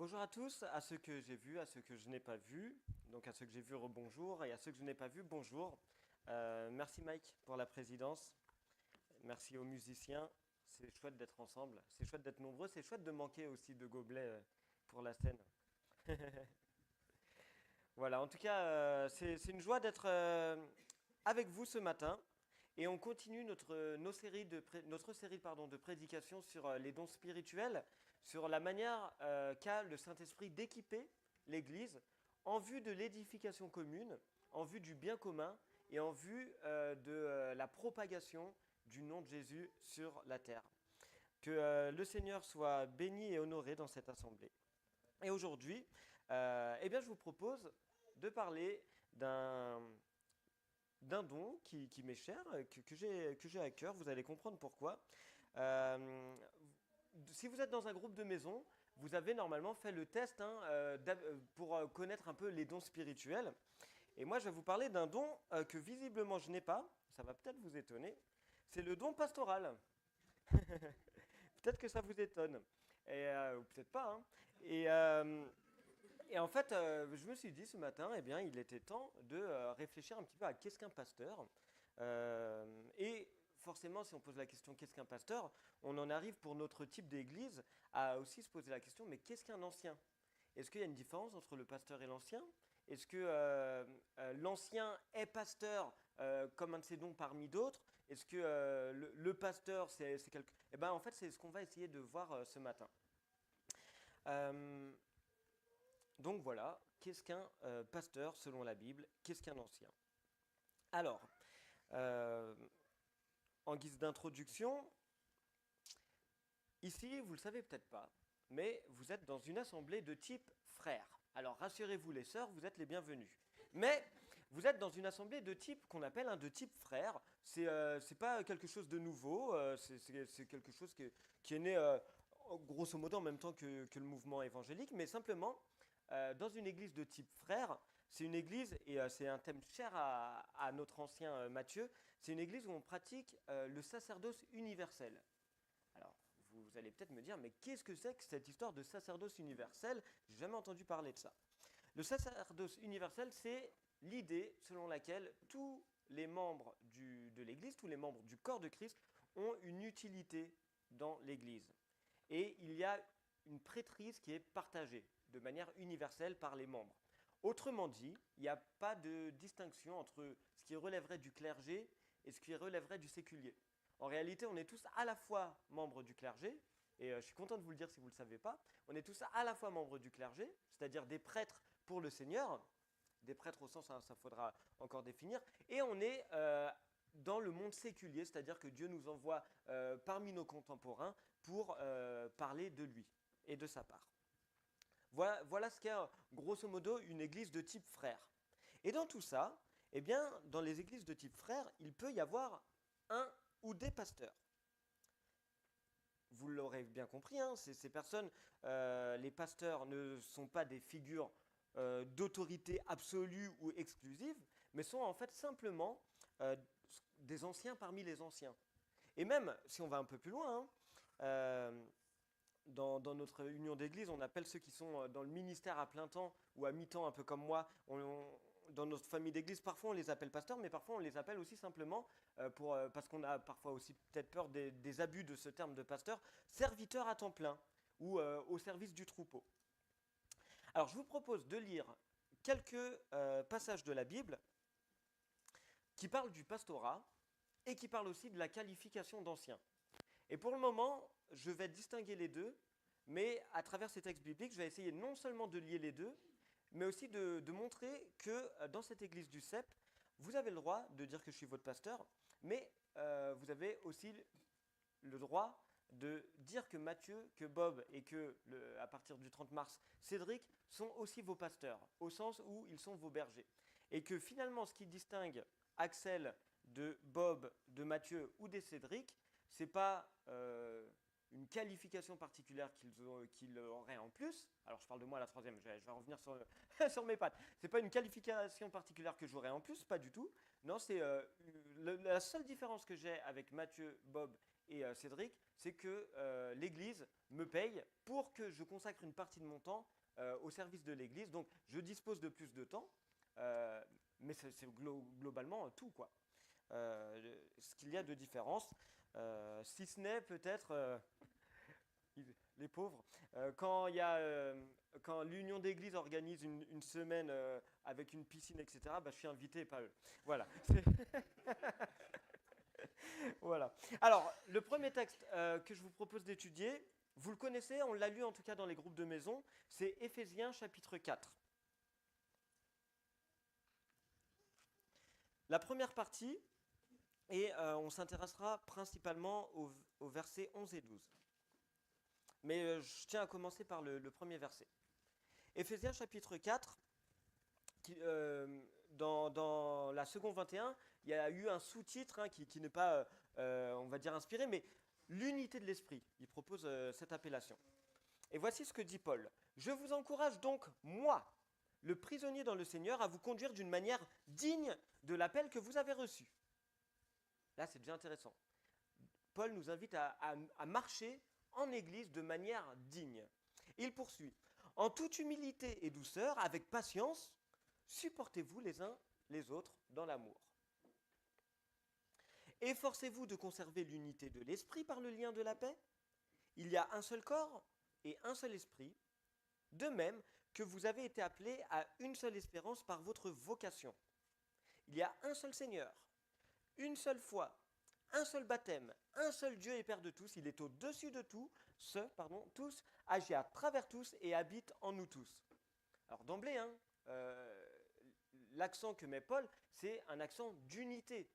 Bonjour à tous, à ceux que j'ai vus, à ceux que je n'ai pas vus, donc à ceux que j'ai vus, rebonjour, et à ceux que je n'ai pas vus, bonjour. Merci Mike pour la présidence, merci aux musiciens, c'est chouette d'être ensemble, c'est chouette d'être nombreux, c'est chouette de manquer aussi de gobelets pour la scène. Voilà, en tout cas, c'est une joie d'être avec vous ce matin, et on continue notre série pardon, de prédications sur les dons spirituels, sur la manière qu'a le Saint-Esprit d'équiper l'Église en vue de l'édification commune, en vue du bien commun et en vue de la propagation du nom de Jésus sur la terre. Que le Seigneur soit béni et honoré dans cette assemblée. Et aujourd'hui, eh bien, je vous propose de parler d'un don qui m'est cher, que j'ai à cœur. Vous allez comprendre pourquoi. Euh, Si vous êtes dans un groupe de maison, vous avez normalement fait le test hein, pour connaître un peu les dons spirituels. Et moi, je vais vous parler d'un don que visiblement je n'ai pas. Ça va peut-être vous étonner. C'est le don pastoral. Peut-être que ça vous étonne. Ou peut-être pas. Hein. Et, euh, et en fait, je me suis dit ce matin, eh bien, il était temps de réfléchir un petit peu à qu'est-ce qu'un pasteur. Et forcément, si on pose la question qu'est-ce qu'un pasteur, on en arrive pour notre type d'église à aussi se poser la question, mais qu'est-ce qu'un ancien? Est-ce qu'il y a une différence entre le pasteur et l'ancien? Est-ce que l'ancien est pasteur comme un de ses dons parmi d'autres? Est-ce que le pasteur, c'est quelque... Eh bien, en fait, c'est ce qu'on va essayer de voir ce matin. Euh, donc voilà, qu'est-ce qu'un pasteur selon la Bible? Qu'est-ce qu'un ancien? Alors, euh, en guise d'introduction, ici, vous ne le savez peut-être pas, mais vous êtes dans une assemblée de type frère. Alors rassurez-vous les sœurs, vous êtes les bienvenus. Mais vous êtes dans une assemblée de type qu'on appelle un de type frère. C'est pas quelque chose de nouveau, c'est quelque chose qui est né grosso modo en même temps que le mouvement évangélique, mais simplement dans une église de type frère, c'est une église, et c'est un thème cher à notre ancien Matthieu, c'est une église où on pratique le sacerdoce universel. Alors, vous allez peut-être me dire, mais qu'est-ce que c'est que cette histoire de sacerdoce universel? J'ai jamais entendu parler de ça. Le sacerdoce universel, c'est l'idée selon laquelle tous les membres de l'Église, tous les membres du corps de Christ ont une utilité dans l'Église. Et il y a une prêtrise qui est partagée de manière universelle par les membres. Autrement dit, il n'y a pas de distinction entre ce qui relèverait du clergé et ce qui relèverait du séculier. En réalité, on est tous à la fois membres du clergé, et je suis content de vous le dire si vous ne le savez pas, on est tous à la fois membres du clergé, c'est-à-dire des prêtres pour le Seigneur, des prêtres au sens, hein, ça faudra encore définir, et on est dans le monde séculier, c'est-à-dire que Dieu nous envoie parmi nos contemporains pour parler de lui et de sa part. Voilà ce qu'est grosso modo une église de type frère. Et dans tout ça, eh bien, dans les églises de type frère, il peut y avoir un ou des pasteurs. Vous l'aurez bien compris, hein, ces personnes, les pasteurs ne sont pas des figures d'autorité absolue ou exclusive, mais sont en fait simplement des anciens parmi les anciens. Et même, si on va un peu plus loin, hein, dans notre union d'église, on appelle ceux qui sont dans le ministère à plein temps ou à mi-temps, un peu comme moi. Dans notre famille d'église, parfois on les appelle pasteurs, mais parfois on les appelle aussi simplement, parce qu'on a parfois aussi peut-être peur des abus de ce terme de pasteur, serviteurs à temps plein ou au service du troupeau. Alors je vous propose de lire quelques passages de la Bible qui parlent du pastorat et qui parlent aussi de la qualification d'ancien. Et pour le moment, je vais distinguer les deux, mais à travers ces textes bibliques, je vais essayer non seulement de lier les deux, mais aussi de montrer que dans cette église du CEP, vous avez le droit de dire que je suis votre pasteur, mais vous avez aussi le droit de dire que Mathieu, que Bob et que, à partir du 30 mars, Cédric sont aussi vos pasteurs, au sens où ils sont vos bergers. Et que finalement, ce qui distingue Axel de Bob, de Mathieu ou des Cédric, c'est pas une qualification particulière qu'ils auraient en plus. Alors je parle de moi à la troisième, je vais revenir sur, sur mes pattes. C'est pas une qualification particulière que j'aurais en plus, pas du tout. Non, c'est la seule différence que j'ai avec Mathieu, Bob et Cédric, c'est que l'Église me paye pour que je consacre une partie de mon temps au service de l'Église. Donc, je dispose de plus de temps, mais c'est globalement tout, quoi. Ce qu'il y a de différence, si ce n'est peut-être les pauvres, quand l'Union d'Église organise une semaine avec une piscine, etc., bah, je suis invité, pas eux. Voilà. Voilà. Alors, le premier texte que je vous propose d'étudier, vous le connaissez, on l'a lu en tout cas dans les groupes de maison, c'est Éphésiens chapitre 4. La première partie, et on s'intéressera principalement aux versets 11 et 12. Mais je tiens à commencer par le premier verset. Éphésiens chapitre 4, dans la seconde 21, il y a eu un sous-titre qui n'est pas, on va dire, inspiré, mais l'unité de l'esprit. Il propose cette appellation. Et voici ce que dit Paul. Je vous encourage donc, moi, le prisonnier dans le Seigneur, à vous conduire d'une manière digne de l'appel que vous avez reçu. Là, c'est déjà intéressant. Paul nous invite à marcher en Église de manière digne. Il poursuit. En toute humilité et douceur, avec patience, supportez-vous les uns les autres dans l'amour. Efforcez-vous de conserver l'unité de l'esprit par le lien de la paix. Il y a un seul corps et un seul esprit, de même que vous avez été appelés à une seule espérance par votre vocation. Il y a un seul Seigneur, une seule foi, un seul baptême, un seul Dieu et Père de tous. Il est au-dessus de tout, tous, agit à travers tous et habite en nous tous. Alors d'emblée, l'accent que met Paul, c'est un accent d'unité.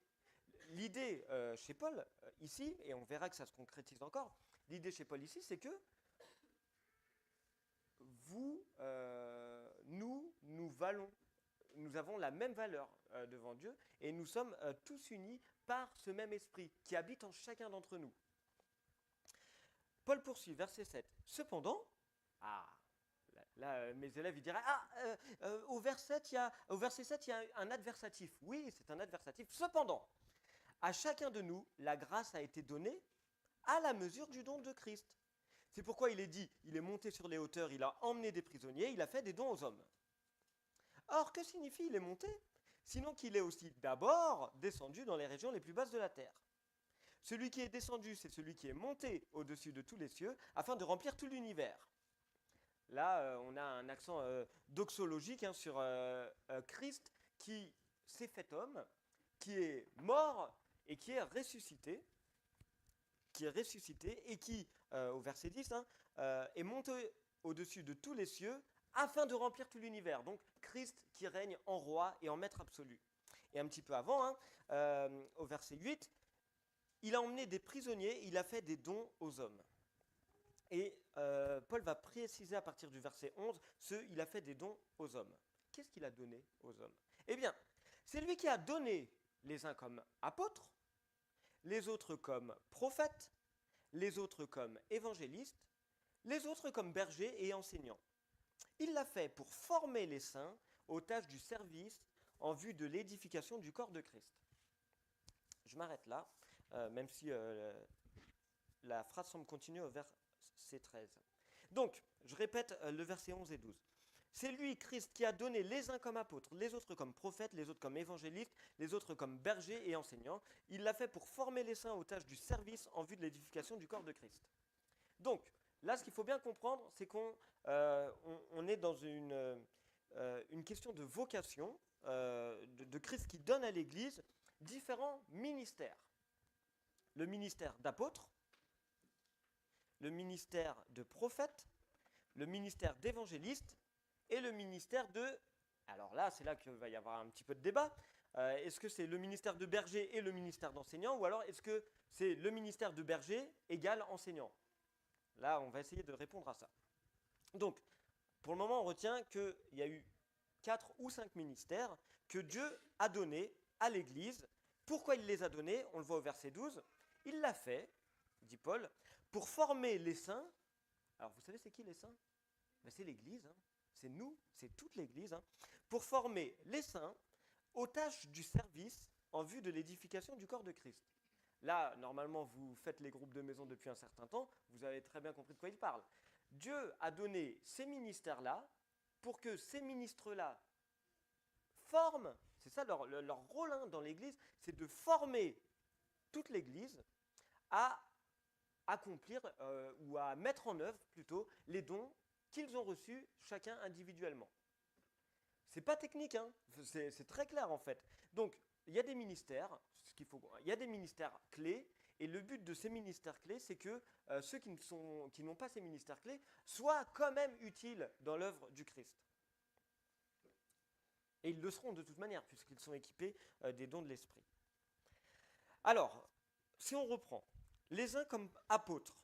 L'idée chez Paul, ici, et on verra que ça se concrétise encore, l'idée chez Paul ici, c'est que nous avons la même valeur devant Dieu et nous sommes tous unis par ce même esprit qui habite en chacun d'entre nous. Paul poursuit, verset 7. Cependant, là, mes élèves ils diraient, au verset 7, il y a un adversatif. Oui, c'est un adversatif. Cependant, à chacun de nous, la grâce a été donnée à la mesure du don de Christ. C'est pourquoi il est dit, il est monté sur les hauteurs, il a emmené des prisonniers, il a fait des dons aux hommes. Or, que signifie il est monté? Sinon qu'il est aussi d'abord descendu dans les régions les plus basses de la terre. Celui qui est descendu, c'est celui qui est monté au-dessus de tous les cieux, afin de remplir tout l'univers. Là, on a un accent doxologique sur Christ qui s'est fait homme, qui est mort et qui est ressuscité, et qui, au verset 10, est monté au-dessus de tous les cieux afin de remplir tout l'univers. Donc, Christ qui règne en roi et en maître absolu. Et un petit peu avant, au verset 8, il a emmené des prisonniers, il a fait des dons aux hommes. Et Paul va préciser à partir du verset 11, il a fait des dons aux hommes. Qu'est-ce qu'il a donné aux hommes? Eh bien, c'est lui qui a donné les uns comme apôtres, les autres comme prophètes, les autres comme évangélistes, les autres comme bergers et enseignants. Il l'a fait pour former les saints aux tâches du service en vue de l'édification du corps de Christ. Je m'arrête là, même si la phrase semble continuer au verset 13. Donc, je répète le verset 11 et 12. C'est lui, Christ, qui a donné les uns comme apôtres, les autres comme prophètes, les autres comme évangélistes, les autres comme bergers et enseignants. Il l'a fait pour former les saints aux tâches du service en vue de l'édification du corps de Christ. Donc, là, ce qu'il faut bien comprendre, c'est qu'on est dans une question de vocation, de Christ qui donne à l'Église différents ministères. Le ministère d'apôtre, le ministère de prophète, le ministère d'évangéliste et le ministère de... Alors là, c'est là qu'il va y avoir un petit peu de débat. Est-ce que c'est le ministère de berger et le ministère d'enseignant, ou alors est-ce que c'est le ministère de berger égale enseignant? Là, on va essayer de répondre à ça. Donc, pour le moment, on retient qu'il y a eu 4 ou 5 ministères que Dieu a donnés à l'Église. Pourquoi il les a donnés? On le voit au verset 12. Il l'a fait, dit Paul, pour former les saints. Alors, vous savez, c'est qui les saints? Ben, c'est l'Église, c'est nous, c'est toute l'Église, pour former les saints aux tâches du service en vue de l'édification du corps de Christ. Là, normalement, vous faites les groupes de maison depuis un certain temps, vous avez très bien compris de quoi il parle. Dieu a donné ces ministères-là pour que ces ministres-là forment, c'est ça leur rôle hein, dans l'Église, c'est de former toute l'Église à accomplir ou à mettre en œuvre plutôt les dons qu'ils ont reçus chacun individuellement. C'est pas technique, hein, c'est très clair en fait. Donc il y a des ministères, il y a des ministères clés, et le but de ces ministères clés, c'est que ceux qui n'ont pas ces ministères clés soient quand même utiles dans l'œuvre du Christ. Et ils le seront de toute manière, puisqu'ils sont équipés des dons de l'Esprit. Alors, si on reprend, les uns comme apôtres,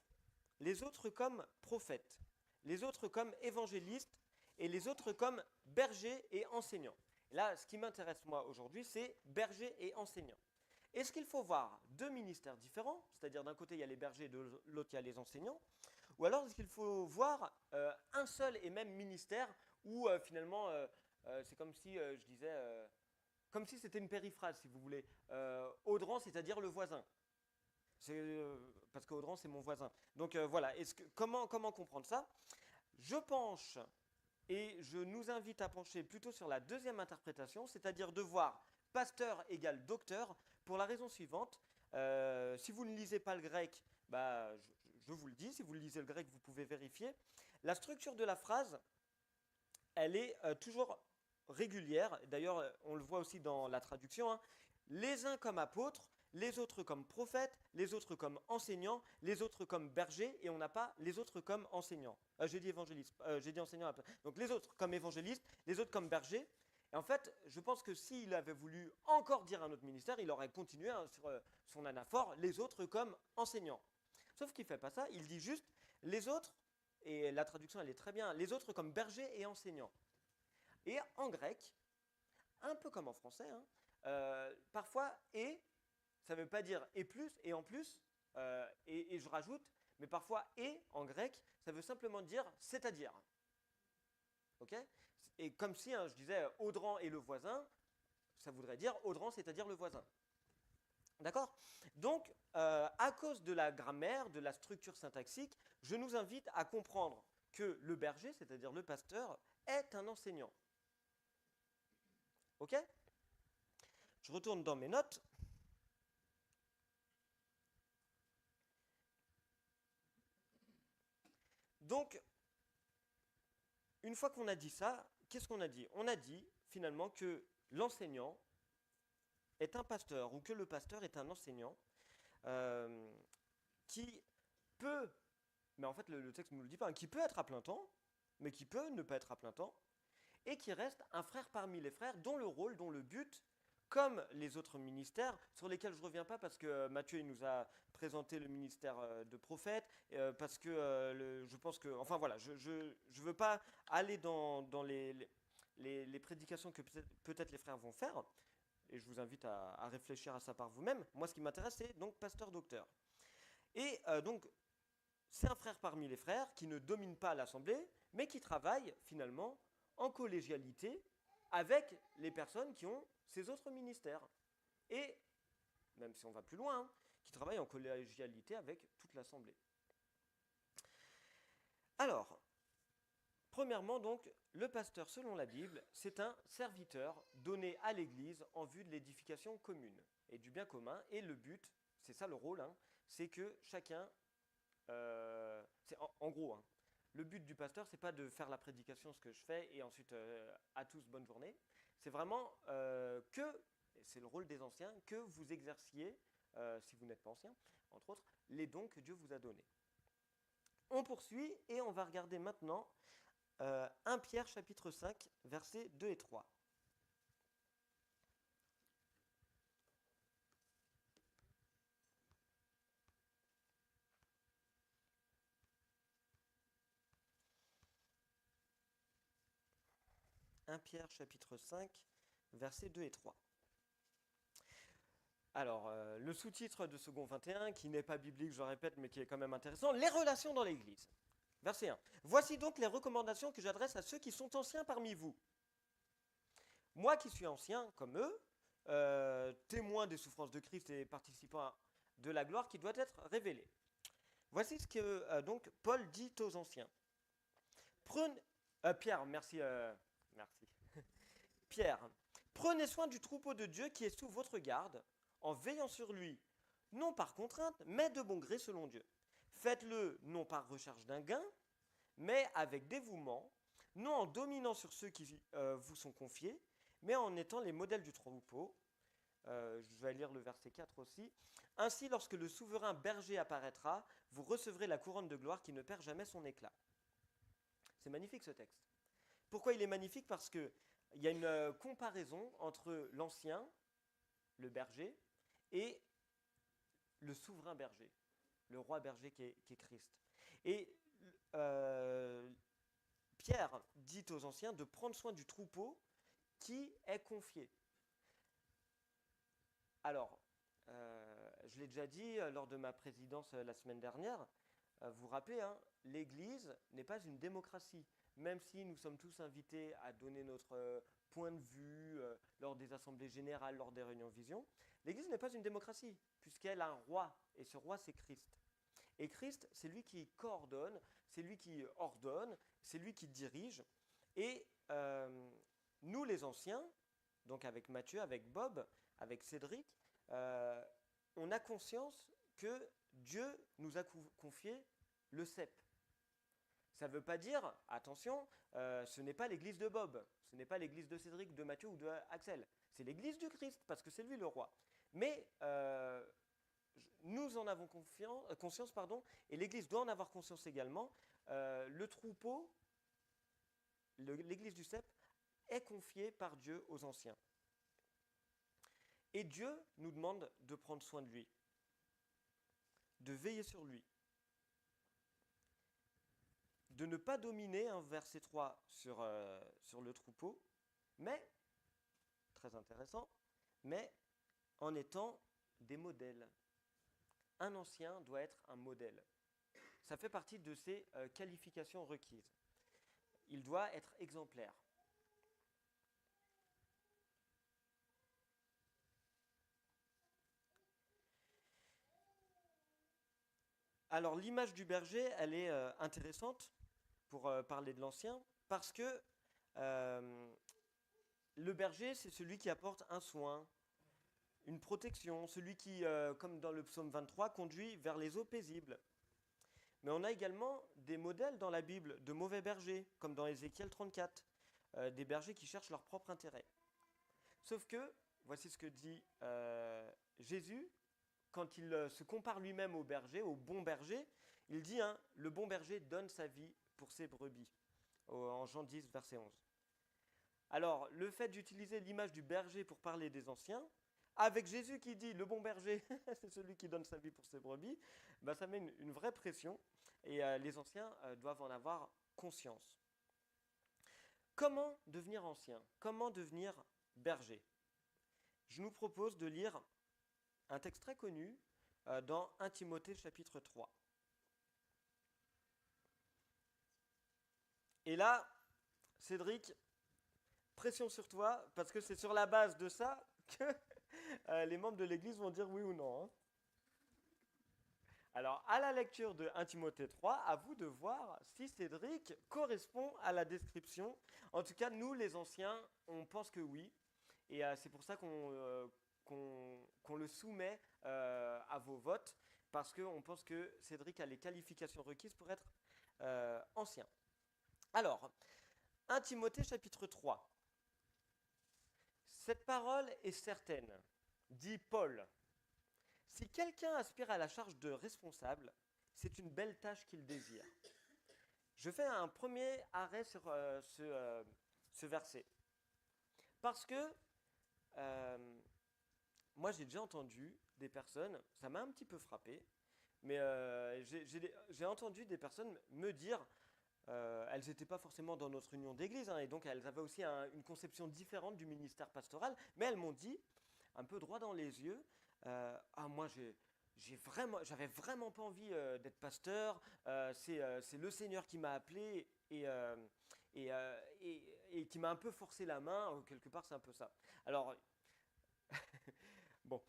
les autres comme prophètes, les autres comme évangélistes, et les autres comme bergers et enseignants. Là, ce qui m'intéresse moi aujourd'hui, c'est bergers et enseignants. Est-ce qu'il faut voir deux ministères différents, c'est-à-dire d'un côté il y a les bergers, de l'autre il y a les enseignants, ou alors est-ce qu'il faut voir un seul et même ministère où finalement c'est comme si je disais, comme si c'était une périphrase si vous voulez, Audran c'est-à-dire le voisin. Parce qu'Audran c'est mon voisin. Donc voilà, comment comprendre ça? Je penche et je nous invite à pencher plutôt sur la deuxième interprétation, c'est-à-dire de voir pasteur égale docteur, pour la raison suivante. Si vous ne lisez pas le grec, bah, je vous le dis, si vous lisez le grec, vous pouvez vérifier. La structure de la phrase, elle est toujours régulière. D'ailleurs, on le voit aussi dans la traduction. Hein. Les uns comme apôtres, les autres comme prophètes, les autres comme enseignants, les autres comme bergers, et on n'a pas les autres comme enseignants. J'ai dit évangéliste, j'ai dit enseignant. Donc les autres comme évangélistes, les autres comme bergers. Et en fait, je pense que s'il avait voulu encore dire un autre ministère, il aurait continué hein, sur son anaphore, les autres comme enseignants. Sauf qu'il ne fait pas ça, il dit juste les autres, et la traduction elle est très bien, les autres comme bergers et enseignants. Et en grec, un peu comme en français, hein, parfois et, ça ne veut pas dire et plus, et en plus, et je rajoute, mais parfois et en grec, ça veut simplement dire c'est-à-dire. Ok ? Et comme si hein, je disais Audran et le voisin, ça voudrait dire Audran, c'est-à-dire le voisin. D'accord ? Donc, à cause de la grammaire, de la structure syntaxique, je nous invite à comprendre que le berger, c'est-à-dire le pasteur, est un enseignant. Ok ? Je retourne dans mes notes. Donc, une fois qu'on a dit ça, qu'est-ce qu'on a dit? On a dit finalement que l'enseignant est un pasteur ou que le pasteur est un enseignant qui peut, mais en fait le texte ne nous le dit pas, hein, qui peut être à plein temps, mais qui peut ne pas être à plein temps, et qui reste un frère parmi les frères dont le rôle, dont le but, comme les autres ministères, sur lesquels je ne reviens pas parce que Matthieu il nous a présenté le ministère de prophète, parce que je pense que, enfin voilà, je ne veux pas aller dans les prédications que peut-être les frères vont faire, et je vous invite à réfléchir à ça par vous-même. Moi, ce qui m'intéresse, c'est donc pasteur-docteur. Et donc, c'est un frère parmi les frères qui ne domine pas l'assemblée, mais qui travaille finalement en collégialité avec les personnes qui ont ces autres ministères. Et, même si on va plus loin, hein, qui travaillent en collégialité avec toute l'assemblée. Alors, premièrement donc, le pasteur selon la Bible, c'est un serviteur donné à l'Église en vue de l'édification commune et du bien commun. Et le but, c'est ça le rôle, hein, c'est que chacun, c'est en gros, hein, le but du pasteur, c'est pas de faire la prédication, ce que je fais, et ensuite à tous bonne journée. C'est vraiment que, c'est le rôle des anciens, que vous exerciez, si vous n'êtes pas ancien, entre autres, les dons que Dieu vous a donnés. On poursuit et on va regarder maintenant 1 Pierre chapitre 5, versets 2 et 3. « 1 Pierre chapitre 5, versets 2 et 3. Alors, le sous-titre de Second 21, qui n'est pas biblique, je le répète, mais qui est quand même intéressant, les relations dans l'Église. Verset 1. Voici donc les recommandations que j'adresse à ceux qui sont anciens parmi vous. Moi qui suis ancien comme eux, témoin des souffrances de Christ et participant de la gloire qui doit être révélée. Voici ce que donc Paul dit aux anciens. Pierre, merci. Pierre, prenez soin du troupeau de Dieu qui est sous votre garde, en veillant sur lui, non par contrainte, mais de bon gré selon Dieu. Faites-le non par recherche d'un gain, mais avec dévouement, non en dominant sur ceux qui vous sont confiés, mais en étant les modèles du troupeau. Je vais lire le verset 4 aussi. Ainsi, lorsque le souverain berger apparaîtra, vous recevrez la couronne de gloire qui ne perd jamais son éclat. C'est magnifique ce texte. Pourquoi il est magnifique? Parce qu'il y a une comparaison entre l'ancien, le berger, et le souverain berger, le roi berger qui est Christ. Et Pierre dit aux anciens de prendre soin du troupeau qui est confié. Alors, je l'ai déjà dit lors de ma présidence la semaine dernière, vous vous rappelez, hein, l'Église n'est pas une démocratie. Même si nous sommes tous invités à donner notre point de vue lors des assemblées générales, lors des réunions vision, l'Église n'est pas une démocratie, puisqu'elle a un roi, et ce roi c'est Christ. Et Christ, c'est lui qui coordonne, c'est lui qui ordonne, c'est lui qui dirige. Et nous les anciens, donc avec Mathieu, avec Bob, avec Cédric, on a conscience que Dieu nous a confié le cep. Ça ne veut pas dire, attention, ce n'est pas l'église de Bob, ce n'est pas l'église de Cédric, de Mathieu ou de Axel. C'est l'église du Christ, parce que c'est lui le roi. Mais nous en avons conscience, et l'église doit en avoir conscience également. Le troupeau, l'église du cep, est confiée par Dieu aux anciens. Et Dieu nous demande de prendre soin de lui, de veiller sur lui, de ne pas dominer, hein, verset 3, sur le troupeau, mais, très intéressant, mais en étant des modèles. Un ancien doit être un modèle. Ça fait partie de ses qualifications requises. Il doit être exemplaire. Alors l'image du berger, elle est intéressante pour parler de l'ancien, parce que le berger, c'est celui qui apporte un soin, une protection, celui qui, comme dans le psaume 23, conduit vers les eaux paisibles. Mais on a également des modèles dans la Bible de mauvais bergers, comme dans Ézéchiel 34, des bergers qui cherchent leur propre intérêt. Sauf que, voici ce que dit Jésus, quand il se compare lui-même au berger, au bon berger, il dit, hein, le bon berger donne sa vie pour ses brebis, en Jean 10, verset 11. Alors, le fait d'utiliser l'image du berger pour parler des anciens, avec Jésus qui dit, le bon berger, c'est celui qui donne sa vie pour ses brebis, ben, ça met une vraie pression, et les anciens doivent en avoir conscience. Comment devenir ancien? Comment devenir berger? Je nous propose de lire un texte très connu dans 1 Timothée chapitre 3. Et là, Cédric, pression sur toi, parce que c'est sur la base de ça que les membres de l'Église vont dire oui ou non. Hein. Alors, à la lecture de 1 Timothée 3, à vous de voir si Cédric correspond à la description. En tout cas, nous, les anciens, on pense que oui. Et c'est pour ça qu'on le soumet à vos votes, parce qu'on pense que Cédric a les qualifications requises pour être ancien. Alors, 1 Timothée chapitre 3. Cette parole est certaine, dit Paul. Si quelqu'un aspire à la charge de responsable, c'est une belle tâche qu'il désire. Je fais un premier arrêt sur ce verset. Parce que moi, j'ai déjà entendu des personnes, ça m'a un petit peu frappé, mais j'ai entendu des personnes me dire, elles n'étaient pas forcément dans notre union d'église, hein, et donc elles avaient aussi une conception différente du ministère pastoral, mais elles m'ont dit, un peu droit dans les yeux, moi j'avais vraiment pas envie d'être pasteur, c'est le Seigneur qui m'a appelé et qui m'a un peu forcé la main, quelque part c'est un peu ça. Alors, bon,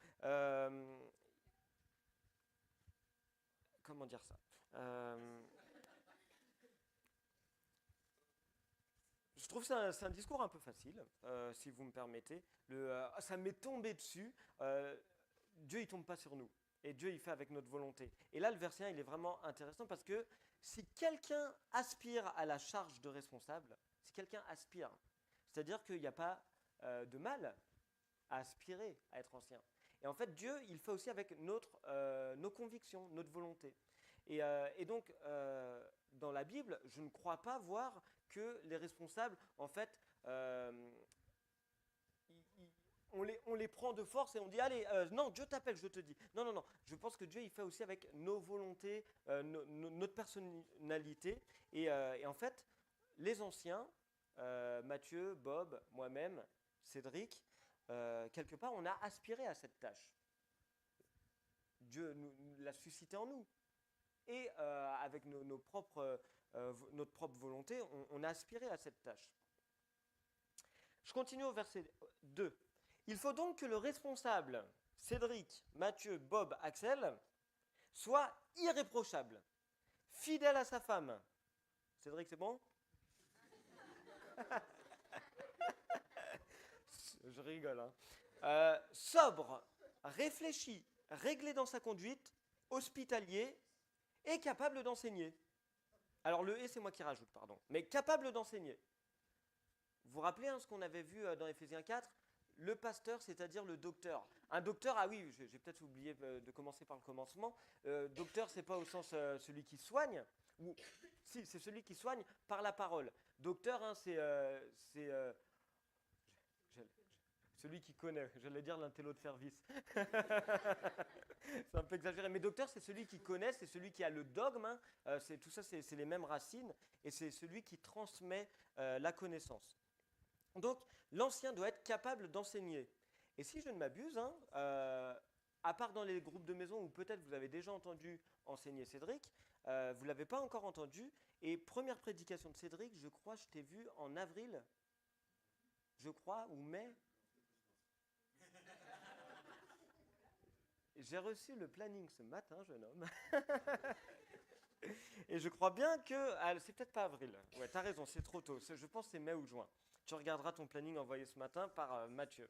comment dire ça. Je trouve que c'est un discours un peu facile, si vous me permettez. Ça m'est tombé dessus. Dieu, il tombe pas sur nous. Et Dieu, il fait avec notre volonté. Et là, le verset 1, il est vraiment intéressant parce que si quelqu'un aspire à la charge de responsable, si quelqu'un aspire, c'est-à-dire qu'il n'y a pas de mal à aspirer à être ancien. Et en fait, Dieu, il fait aussi avec nos convictions, notre volonté. Et donc, dans la Bible, je ne crois pas voir que les responsables, en fait, on les prend de force et on dit, allez, non, Dieu t'appelle, je te dis. Non, non, non, je pense que Dieu, il fait aussi avec nos volontés, notre personnalité. Et en fait, les anciens, Mathieu, Bob, moi-même, Cédric, quelque part, on a aspiré à cette tâche. Dieu l'a suscité en nous. Et avec notre propre volonté, on a aspiré à cette tâche. Je continue au verset 2. Il faut donc que le responsable, Cédric, Mathieu, Bob, Axel, soit irréprochable, fidèle à sa femme. Cédric, c'est bon? Je rigole. Hein. Sobre, réfléchi, réglé dans sa conduite, hospitalier et capable d'enseigner. Alors le « et », c'est moi qui rajoute, pardon. Mais capable d'enseigner. Vous vous rappelez ce qu'on avait vu dans Éphésiens 4 ? Le pasteur, c'est-à-dire le docteur. Un docteur, ah oui, j'ai peut-être oublié de commencer par le commencement. Docteur, c'est pas au sens celui qui soigne, ou si, c'est celui qui soigne par la parole. Docteur, hein, c'est celui qui connaît. J'allais dire l'intello de service. C'est un peu exagéré. Mais docteur, c'est celui qui connaît, c'est celui qui a le dogme. Hein. Tout ça, c'est les mêmes racines. Et c'est celui qui transmet la connaissance. Donc, l'ancien doit être capable d'enseigner. Et si je ne m'abuse, hein, à part dans les groupes de maison où peut-être vous avez déjà entendu enseigner Cédric, vous ne l'avez pas encore entendu. Et première prédication de Cédric, je crois, je t'ai vu en avril, je crois, ou mai. J'ai reçu le planning ce matin, jeune homme. Et je crois bien que... Ah, c'est peut-être pas avril. Ouais, t'as raison, c'est trop tôt. Je pense que c'est mai ou juin. Tu regarderas ton planning envoyé ce matin par Mathieu.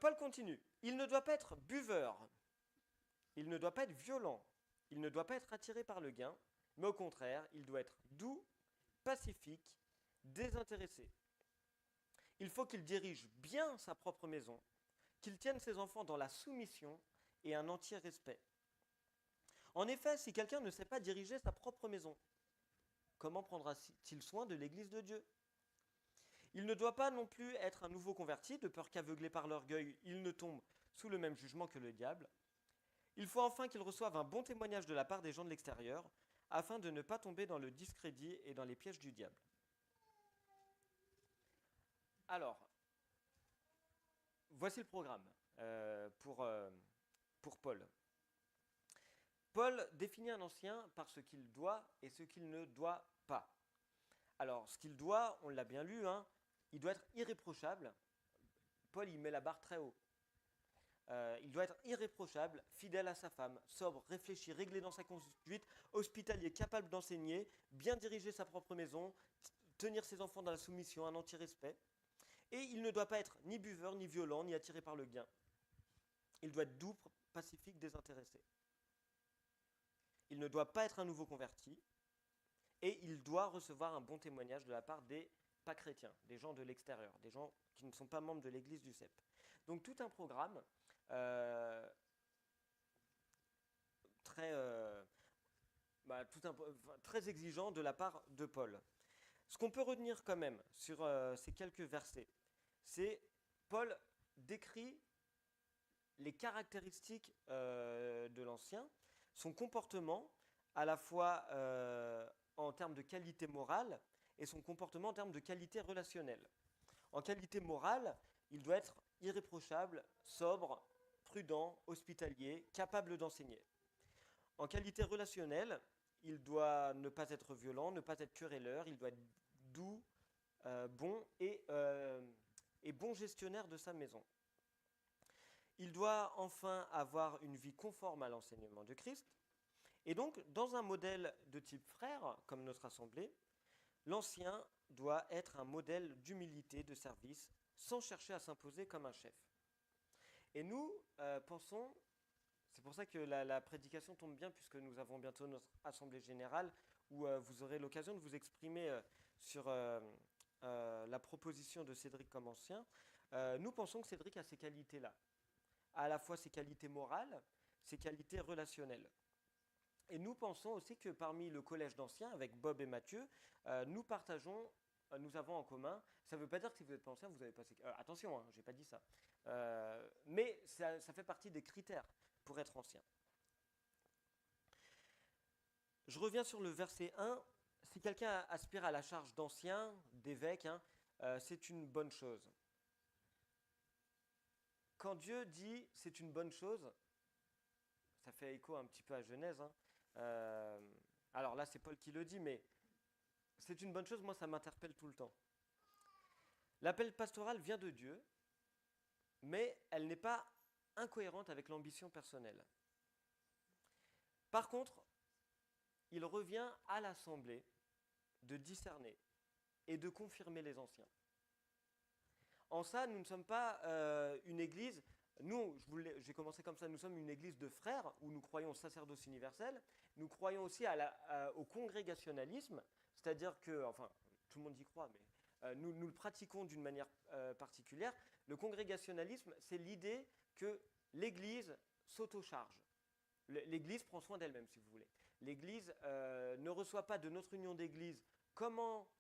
Paul continue. Il ne doit pas être buveur. Il ne doit pas être violent. Il ne doit pas être attiré par le gain. Mais au contraire, il doit être doux, pacifique, désintéressé. Il faut qu'il dirige bien sa propre maison, qu'il tienne ses enfants dans la soumission et un entier respect. En effet, si quelqu'un ne sait pas diriger sa propre maison, comment prendra-t-il soin de l'Église de Dieu ? Il ne doit pas non plus être un nouveau converti, de peur qu'aveuglé par l'orgueil, il ne tombe sous le même jugement que le diable. Il faut enfin qu'il reçoive un bon témoignage de la part des gens de l'extérieur, afin de ne pas tomber dans le discrédit et dans les pièges du diable. Alors, voici le programme pour Paul. Paul définit un ancien par ce qu'il doit et ce qu'il ne doit pas. Alors, ce qu'il doit, on l'a bien lu, hein, il doit être irréprochable. Paul, il met la barre très haut. Il doit être irréprochable, fidèle à sa femme, sobre, réfléchi, réglé dans sa conduite, hospitalier, capable d'enseigner, bien diriger sa propre maison, tenir ses enfants dans la soumission, un entier respect. Et il ne doit pas être ni buveur, ni violent, ni attiré par le gain. Il doit être doux, pacifique, désintéressé. Il ne doit pas être un nouveau converti. Et il doit recevoir un bon témoignage de la part des pas chrétiens, des gens de l'extérieur, des gens qui ne sont pas membres de l'église du CEP. Donc tout un programme très exigeant de la part de Paul. Ce qu'on peut retenir quand même sur ces quelques versets, c'est Paul décrit les caractéristiques de l'ancien, son comportement à la fois en termes de qualité morale et son comportement en termes de qualité relationnelle. En qualité morale, il doit être irréprochable, sobre, prudent, hospitalier, capable d'enseigner. En qualité relationnelle, il doit ne pas être violent, ne pas être querelleur, il doit être doux, bon et bon gestionnaire de sa maison. Il doit enfin avoir une vie conforme à l'enseignement de Christ. Et donc, dans un modèle de type frère, comme notre assemblée, l'ancien doit être un modèle d'humilité, de service, sans chercher à s'imposer comme un chef. Et nous pensons, c'est pour ça que la prédication tombe bien, puisque nous avons bientôt notre assemblée générale, où vous aurez l'occasion de vous exprimer sur la proposition de Cédric comme ancien. Nous pensons que Cédric a ces qualités-là, à la fois ses qualités morales, ses qualités relationnelles. Et nous pensons aussi que parmi le collège d'anciens, avec Bob et Mathieu, nous avons en commun. Ça ne veut pas dire que si vous n'êtes pas ancien, vous avez passé. Attention, hein, je n'ai pas dit ça. Mais ça fait partie des critères pour être ancien. Je reviens sur le verset 1. Si quelqu'un aspire à la charge d'ancien, d'évêque, hein, c'est une bonne chose. Quand Dieu dit c'est une bonne chose, ça fait écho un petit peu à Genèse. Hein. Alors là, c'est Paul qui le dit, mais c'est une bonne chose, moi ça m'interpelle tout le temps. L'appel pastoral vient de Dieu, mais elle n'est pas incohérente avec l'ambition personnelle. Par contre, il revient à l'assemblée de discerner et de confirmer les anciens. En ça, nous ne sommes pas une église, nous, j'ai commencé comme ça, nous sommes une église de frères où nous croyons au sacerdoce universel, nous croyons aussi au congrégationalisme, c'est-à-dire que, enfin, tout le monde y croit, mais nous le pratiquons d'une manière particulière. Le congrégationalisme, c'est l'idée que l'église s'autocharge. L'église prend soin d'elle-même, si vous voulez. L'église ne reçoit pas de notre union d'église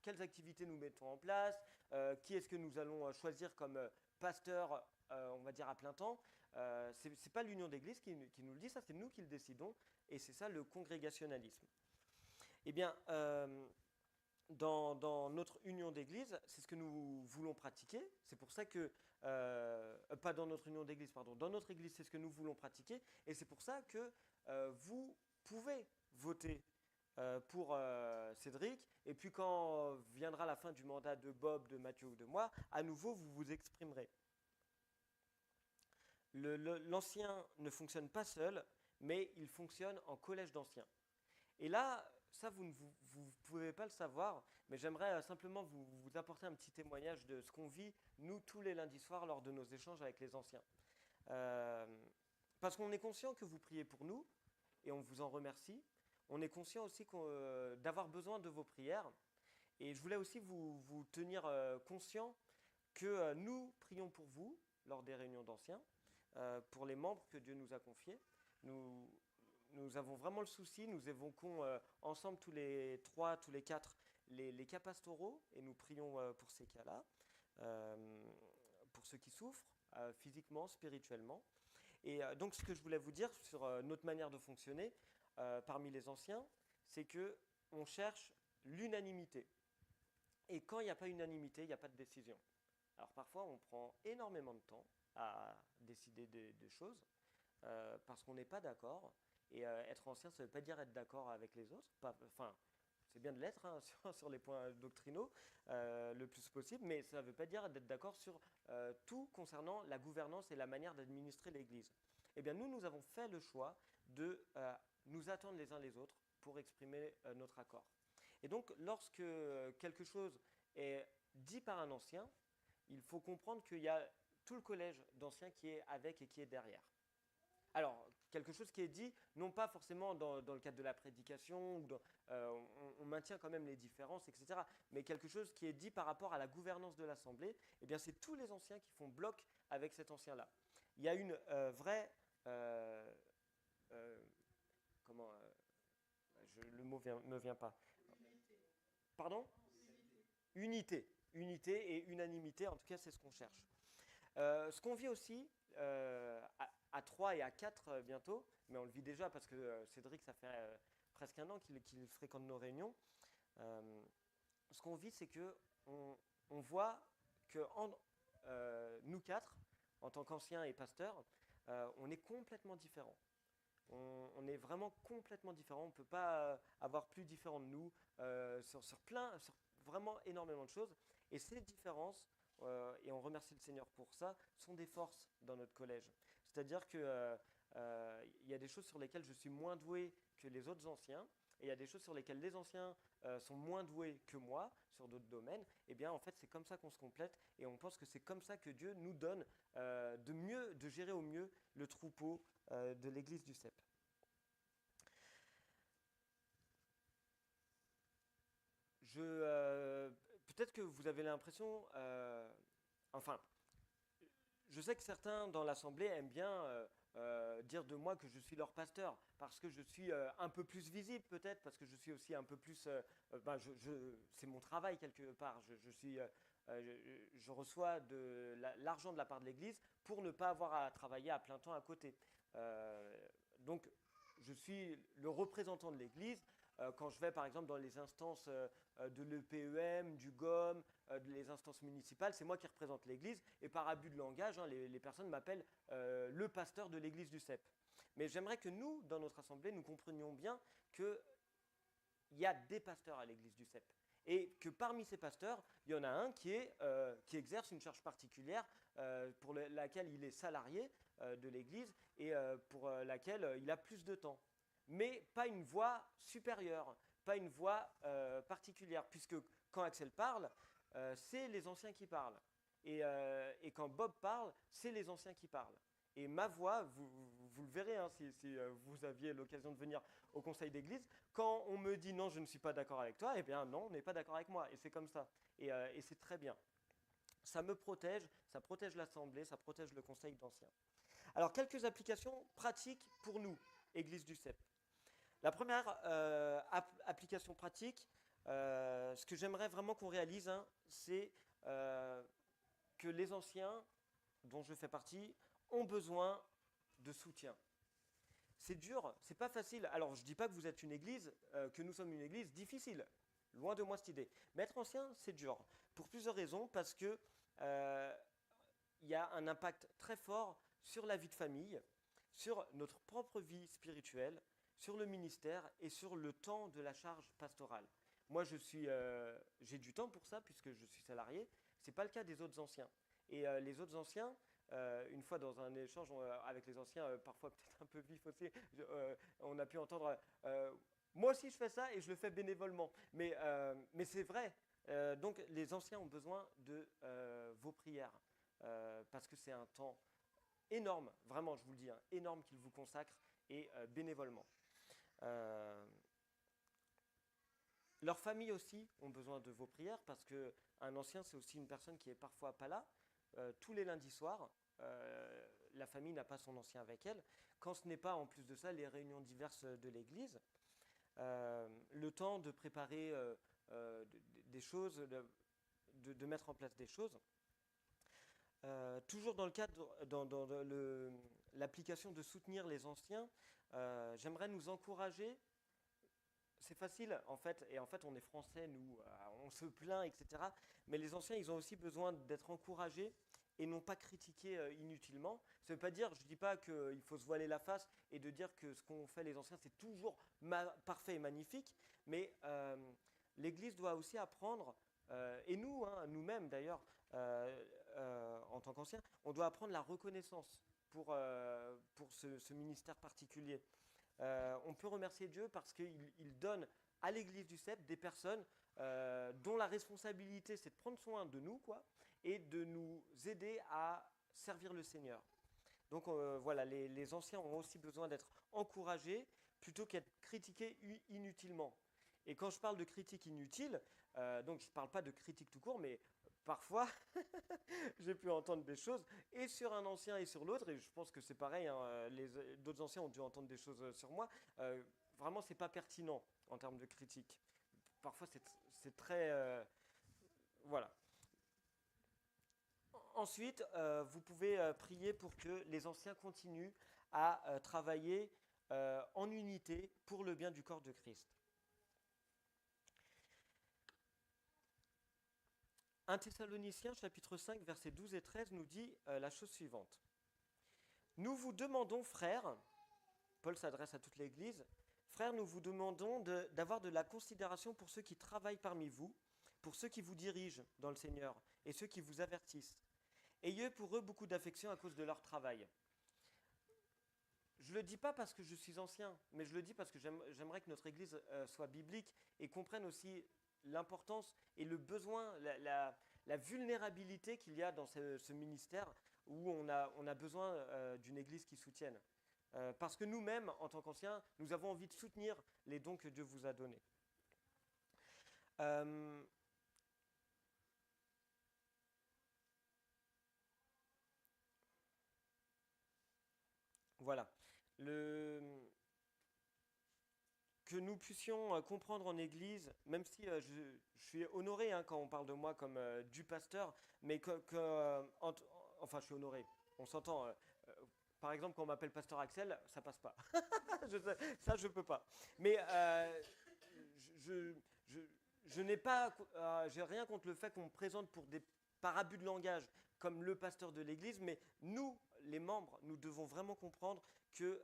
quelles activités nous mettons en place, qui est-ce que nous allons choisir comme pasteur, on va dire à plein temps. Ce n'est pas l'union d'église qui nous le dit, ça c'est nous qui le décidons, et c'est ça le congrégationalisme. Eh bien, dans notre union d'église, c'est ce que nous voulons pratiquer, c'est pour ça que, pas dans notre union d'église, pardon, dans notre église c'est ce que nous voulons pratiquer, et c'est pour ça que vous pouvez voter pour Cédric, et puis quand viendra la fin du mandat de Bob, de Mathieu ou de moi, à nouveau vous vous exprimerez. L'ancien ne fonctionne pas seul, mais il fonctionne en collège d'anciens. Et là, ça vous ne pouvez pas le savoir, mais j'aimerais simplement vous apporter un petit témoignage de ce qu'on vit, nous, tous les lundis soirs, lors de nos échanges avec les anciens. Parce qu'on est conscient que vous priez pour nous, et on vous en remercie. On est conscient aussi d'avoir besoin de vos prières. Et je voulais aussi vous tenir conscient que nous prions pour vous lors des réunions d'anciens, pour les membres que Dieu nous a confiés. Nous avons vraiment le souci, nous évoquons ensemble tous les 3, tous les 4, les cas pastoraux, et nous prions pour ces cas-là, pour ceux qui souffrent, physiquement, spirituellement. Et donc ce que je voulais vous dire sur notre manière de fonctionner parmi les anciens, c'est qu'on cherche l'unanimité. Et quand il n'y a pas unanimité, il n'y a pas de décision. Alors parfois on prend énormément de temps à décider des choses parce qu'on n'est pas d'accord. Et être ancien, ça ne veut pas dire être d'accord avec les autres. Enfin, c'est bien de l'être hein, sur les points doctrinaux le plus possible, mais ça ne veut pas dire d'être d'accord sur tout concernant la gouvernance et la manière d'administrer l'Église. Eh bien, nous avons fait le choix de nous attendre les uns les autres pour exprimer notre accord. Et donc, lorsque quelque chose est dit par un ancien, il faut comprendre qu'il y a tout le collège d'anciens qui est avec et qui est derrière. Alors, quelque chose qui est dit, non pas forcément dans le cadre de la prédication, où on maintient quand même les différences, etc., mais quelque chose qui est dit par rapport à la gouvernance de l'Assemblée, eh bien c'est tous les anciens qui font bloc avec cet ancien-là. Il y a une vraie... le mot ne me vient pas. Pardon ? Unité. Unité et unanimité, en tout cas c'est ce qu'on cherche. Ce qu'on vit aussi à 3 et à 4 bientôt, mais on le vit déjà parce que Cédric, ça fait presque un an qu'il fréquente nos réunions. Ce qu'on vit, c'est qu'on voit que nous 4, en tant qu'anciens et pasteurs, on est complètement différents. On est vraiment complètement différents. On ne peut pas avoir plus différents de nous sur vraiment énormément de choses. Et ces différences, et on remercie le Seigneur pour ça, sont des forces dans notre collège. C'est-à-dire que Il y a des choses sur lesquelles je suis moins doué que les autres anciens, et il y a des choses sur lesquelles les anciens sont moins doués que moi, sur d'autres domaines. Et bien, en fait, c'est comme ça qu'on se complète, et on pense que c'est comme ça que Dieu nous donne de gérer au mieux le troupeau de l'église du CEP. Peut-être que vous avez l'impression, enfin, je sais que certains dans l'assemblée aiment bien dire de moi que je suis leur pasteur, parce que je suis un peu plus visible peut-être, parce que je suis aussi un peu plus, c'est mon travail quelque part, je reçois de l'argent de la part de l'Église pour ne pas avoir à travailler à plein temps à côté. Donc je suis le représentant de l'Église. Quand je vais par exemple dans les instances de l'EPEM, du GOM, les instances municipales, c'est moi qui représente l'Église, et par abus de langage, hein, les personnes m'appellent le pasteur de l'Église du CEP. Mais j'aimerais que nous, dans notre assemblée, nous comprenions bien qu'il y a des pasteurs à l'Église du CEP. Et que parmi ces pasteurs, il y en a un qui exerce une charge particulière pour laquelle il est salarié de l'Église et pour laquelle il a plus de temps. Mais pas une voix supérieure, pas une voix particulière, puisque quand Axel parle, c'est les anciens qui parlent. Et quand Bob parle, c'est les anciens qui parlent. Et ma voix, vous le verrez hein, si vous aviez l'occasion de venir au conseil d'église, quand on me dit non, je ne suis pas d'accord avec toi, eh bien non, on n'est pas d'accord avec moi. Et c'est comme ça. Et c'est très bien. Ça me protège, ça protège l'assemblée, ça protège le conseil d'anciens. Alors, quelques applications pratiques pour nous, Église du CEP. La première application pratique, ce que j'aimerais vraiment qu'on réalise, hein, c'est que les anciens, dont je fais partie, ont besoin de soutien. C'est dur, c'est pas facile. Alors, je ne dis pas que vous êtes une église, que nous sommes une église difficile. Loin de moi cette idée. Mais être ancien, c'est dur. Pour plusieurs raisons, parce que y a un impact très fort sur la vie de famille, sur notre propre vie spirituelle, sur le ministère et sur le temps de la charge pastorale. Moi, j'ai du temps pour ça puisque je suis salarié. Ce n'est pas le cas des autres anciens. Et les autres anciens, une fois dans un échange avec les anciens, parfois peut-être un peu vif aussi, on a pu entendre moi aussi je fais ça et je le fais bénévolement. Mais c'est vrai. Donc les anciens ont besoin de vos prières parce que c'est un temps énorme, vraiment je vous le dis, hein, énorme qu'ils vous consacrent et bénévolement. Leurs familles aussi ont besoin de vos prières parce qu'un ancien, c'est aussi une personne qui est parfois pas là. Tous les lundis soirs, la famille n'a pas son ancien avec elle. Quand ce n'est pas, en plus de ça, les réunions diverses de l'Église, le temps de préparer des choses, de mettre en place des choses. Toujours dans le cadre, dans l'application de soutenir les anciens, j'aimerais nous encourager. C'est facile, en fait, et en fait, on est français, nous, on se plaint, etc. Mais les anciens, ils ont aussi besoin d'être encouragés et non pas critiqués inutilement. Ça ne veut pas dire, je ne dis pas qu'il faut se voiler la face et de dire que ce qu'ont fait les anciens, c'est toujours parfait et magnifique, mais l'Église doit aussi apprendre, et nous, hein, nous-mêmes d'ailleurs, en tant qu'anciens, on doit apprendre la reconnaissance pour ce ministère particulier. On peut remercier Dieu parce qu'il donne à l'église du CEP des personnes dont la responsabilité c'est de prendre soin de nous et de nous aider à servir le Seigneur. Donc voilà, les anciens ont aussi besoin d'être encouragés plutôt qu'être critiqués inutilement. Et quand je parle de critique inutile, donc je ne parle pas de critique tout court, mais parfois, j'ai pu entendre des choses, et sur un ancien et sur l'autre, et je pense que c'est pareil, hein, d'autres anciens ont dû entendre des choses sur moi. Vraiment, c'est pas pertinent en termes de critique. Parfois, c'est très... voilà. Ensuite, vous pouvez prier pour que les anciens continuent à travailler en unité pour le bien du corps de Christ. 1 Thessaloniciens chapitre 5 versets 12 et 13 nous dit la chose suivante. Nous vous demandons, frères, Paul s'adresse à toute l'Église, frères, nous vous demandons d'avoir de la considération pour ceux qui travaillent parmi vous, pour ceux qui vous dirigent dans le Seigneur et ceux qui vous avertissent. Ayez pour eux beaucoup d'affection à cause de leur travail. Je le dis pas parce que je suis ancien, mais je le dis parce que j'aimerais que notre Église soit biblique et comprenne aussi l'importance et le besoin, la vulnérabilité qu'il y a dans ce ministère où on a besoin d'une Église qui soutienne. Parce que nous-mêmes, en tant qu'anciens, nous avons envie de soutenir les dons que Dieu vous a donnés. Voilà. Que nous puissions comprendre en Église, même si je suis honoré quand on parle de moi comme du pasteur, mais enfin je suis honoré, on s'entend. Par exemple, quand on m'appelle pasteur Axel, ça passe pas. Ça, je peux pas. Mais je, je, je n'ai pas, j'ai rien contre le fait qu'on me présente par abus de langage comme le pasteur de l'Église, mais nous, les membres, nous devons vraiment comprendre que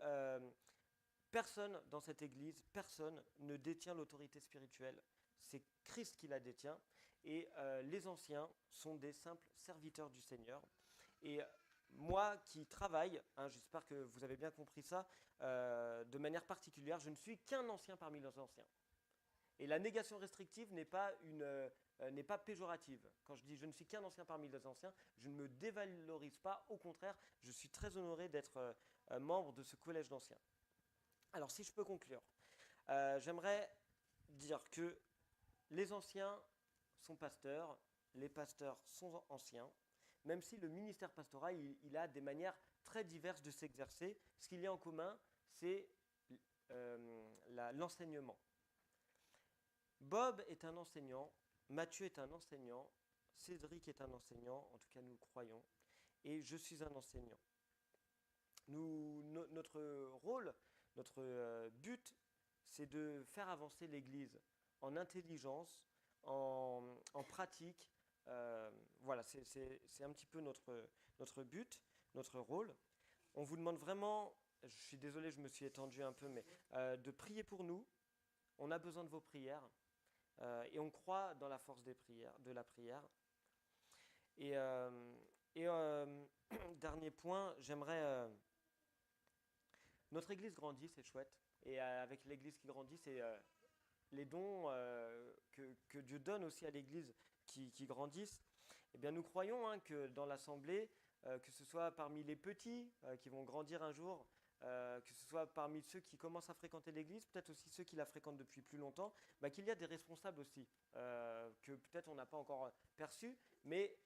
personne dans cette Église, personne ne détient l'autorité spirituelle. C'est Christ qui la détient. Et les anciens sont des simples serviteurs du Seigneur. Et moi qui travaille, j'espère que vous avez bien compris ça, de manière particulière, je ne suis qu'un ancien parmi les anciens. Et la négation restrictive n'est pas péjorative. Quand je dis je ne suis qu'un ancien parmi les anciens, je ne me dévalorise pas, au contraire, je suis très honoré d'être membre de ce collège d'anciens. Alors si je peux conclure, j'aimerais dire que les anciens sont pasteurs, les pasteurs sont anciens, même si le ministère pastoral, il a des manières très diverses de s'exercer. Ce qu'il y a en commun, c'est l'enseignement. Bob est un enseignant, Mathieu est un enseignant, Cédric est un enseignant, en tout cas nous le croyons, et je suis un enseignant. Notre rôle, notre but, c'est de faire avancer l'Église en intelligence, en pratique. Voilà, c'est un petit peu notre but, notre rôle. On vous demande vraiment, je suis désolé, je me suis étendu un peu, mais de prier pour nous. On a besoin de vos prières et on croit dans la force des prières, de la prière. Et dernier point, j'aimerais... notre Église grandit, c'est chouette. Et avec l'Église qui grandit, c'est les dons que Dieu donne aussi à l'Église qui grandissent. Eh bien, nous croyons que dans l'Assemblée, que ce soit parmi les petits qui vont grandir un jour, que ce soit parmi ceux qui commencent à fréquenter l'Église, peut-être aussi ceux qui la fréquentent depuis plus longtemps, qu'il y a des responsables aussi, que peut-être on n'a pas encore perçus, mais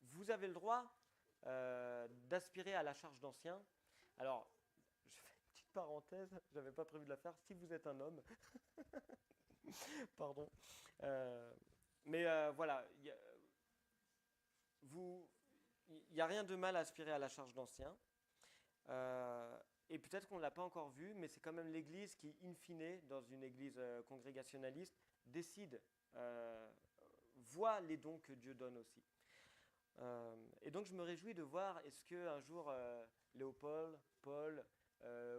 vous avez le droit d'aspirer à la charge d'ancien. Alors, je fais une petite parenthèse, je n'avais pas prévu de la faire, si vous êtes un homme, pardon, voilà, il n'y a rien de mal à aspirer à la charge d'ancien. Et peut-être qu'on ne l'a pas encore vu, mais c'est quand même l'Église qui, in fine, dans une Église congrégationaliste, décide, voit les dons que Dieu donne aussi. Et donc je me réjouis de voir, est-ce qu'un jour, Léopold, Paul,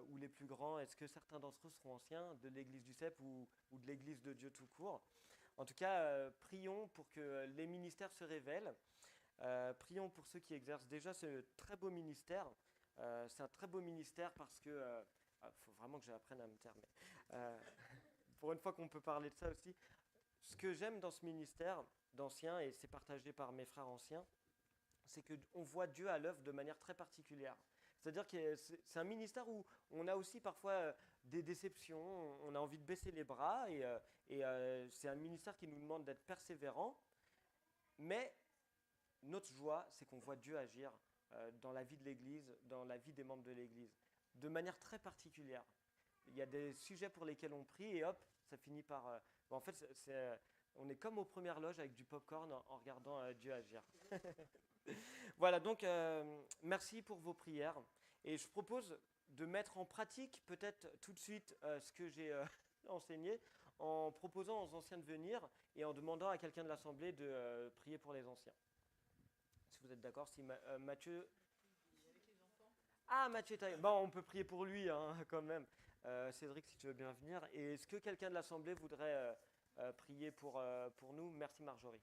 ou les plus grands, est-ce que certains d'entre eux seront anciens de l'Église du CEP ou de l'Église de Dieu tout court. En tout cas, prions pour que les ministères se révèlent. Prions pour ceux qui exercent déjà ce très beau ministère. C'est un très beau ministère parce que... faut vraiment que j'apprenne à me taire. Pour une fois qu'on peut parler de ça aussi. Ce que j'aime dans ce ministère d'anciens, et c'est partagé par mes frères anciens, c'est qu'on voit Dieu à l'œuvre de manière très particulière. C'est-à-dire que c'est un ministère où on a aussi parfois des déceptions, on a envie de baisser les bras, et c'est un ministère qui nous demande d'être persévérants, mais notre joie, c'est qu'on voit Dieu agir dans la vie de l'Église, dans la vie des membres de l'Église, de manière très particulière. Il y a des sujets pour lesquels on prie, et hop, ça finit par... en fait, on est comme aux premières loges avec du popcorn en regardant Dieu agir. Voilà, donc merci pour vos prières. Et je propose de mettre en pratique peut-être tout de suite ce que j'ai enseigné, en proposant aux anciens de venir et en demandant à quelqu'un de l'Assemblée de prier pour les anciens. Si vous êtes d'accord, si Mathieu... Ah, Mathieu, bon, on peut prier pour lui quand même. Cédric, si tu veux bien venir. Et est-ce que quelqu'un de l'Assemblée voudrait prier pour nous? Merci Marjorie.